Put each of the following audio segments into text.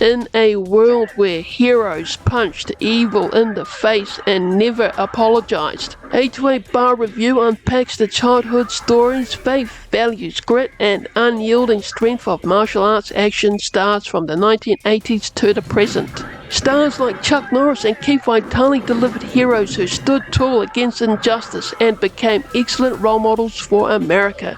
In a world where heroes punched evil in the face and never apologized, A28 Bar Review unpacks the childhood stories, faith, values, grit, and unyielding strength of martial arts action stars from the 1980s to the present. Stars like Chuck Norris and Keith Vitale delivered heroes who stood tall against injustice and became excellent role models for America.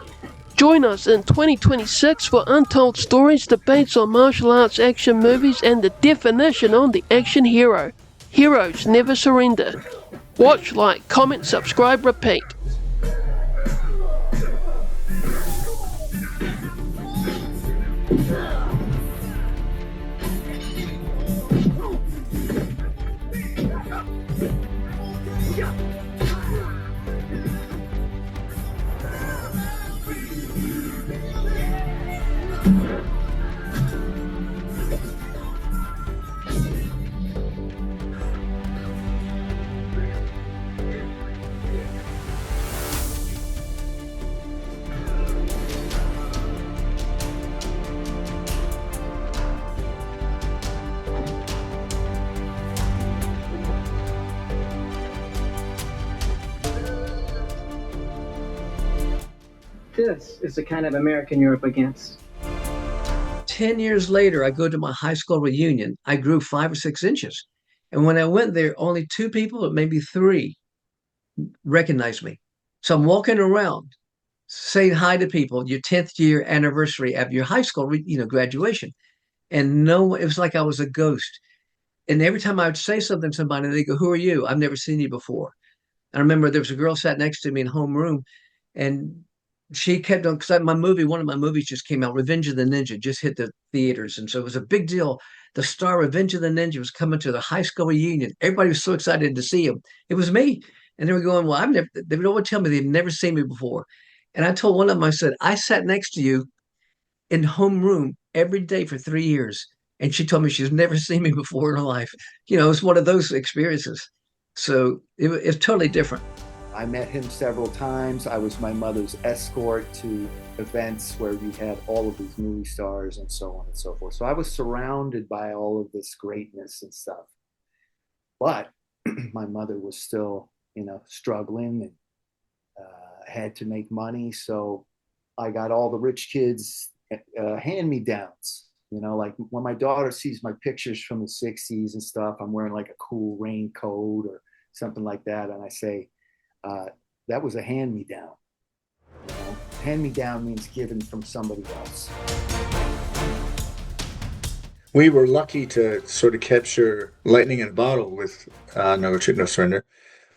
Join us in 2026 for untold stories, debates on martial arts action movies, and the definition on the action hero. Heroes never surrender. Watch, like, comment, subscribe, repeat. This is the kind of American you're up against. 10 years later, I go to my high school reunion. I grew 5 or 6 inches. And when I went there, only 2 people, or maybe 3, recognized me. So I'm walking around saying hi to people, your 10th year anniversary of your high school, graduation. And no, it was like I was a ghost. And every time I would say something to somebody, they go, "Who are you? I've never seen you before." I remember there was a girl sat next to me in homeroom, and she kept on, because one of my movies just came out, Revenge of the Ninja, just hit the theaters. And so it was a big deal. The star Revenge of the Ninja was coming to the high school reunion. Everybody was so excited to see him. It was me. And they were going, well, they would always tell me they've never seen me before. And I told one of them, I said, I sat next to you in homeroom every day for 3 years. And she told me she's never seen me before in her life. It's one of those experiences. So it's totally different. I met him several times. I was my mother's escort to events where you had all of these movie stars and so on and so forth. So I was surrounded by all of this greatness and stuff. But my mother was still, struggling and had to make money. So I got all the rich kids hand-me-downs. Like when my daughter sees my pictures from the 60s and stuff, I'm wearing like a cool raincoat or something like that. And I say, that was a hand-me-down. Hand-me-down means given from somebody else. We were lucky to sort of capture lightning in a bottle with No Retreat, No Surrender.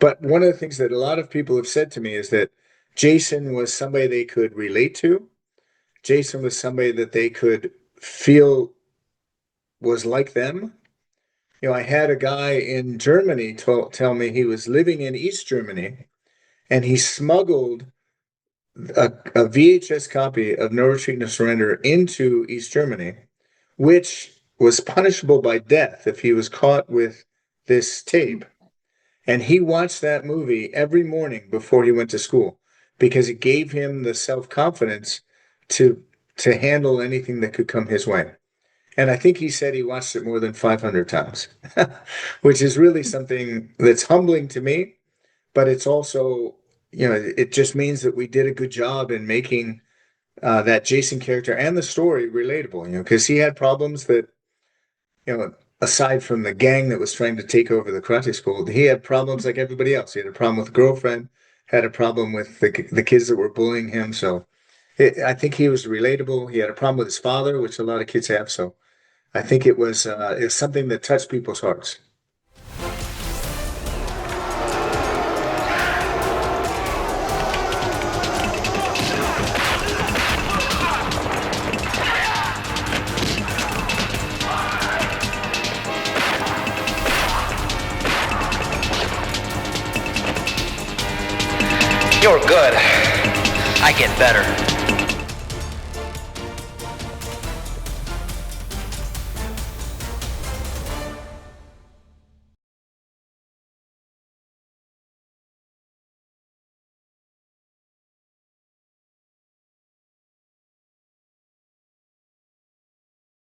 But one of the things that a lot of people have said to me is that Jason was somebody they could relate to. Jason was somebody that they could feel was like them. I had a guy in Germany tell me he was living in East Germany, and he smuggled a VHS copy of No Retreat, No Surrender into East Germany, which was punishable by death if he was caught with this tape. And he watched that movie every morning before he went to school because it gave him the self-confidence to handle anything that could come his way. And I think he said he watched it more than 500 times, which is really something that's humbling to me. But it's also, it just means that we did a good job in making that Jason character and the story relatable, because he had problems that, aside from the gang that was trying to take over the karate school, he had problems like everybody else. He had a problem with a girlfriend, had a problem with the kids that were bullying him. So I think he was relatable. He had a problem with his father, which a lot of kids have. So I think it was something that touched people's hearts. You're good. I get better.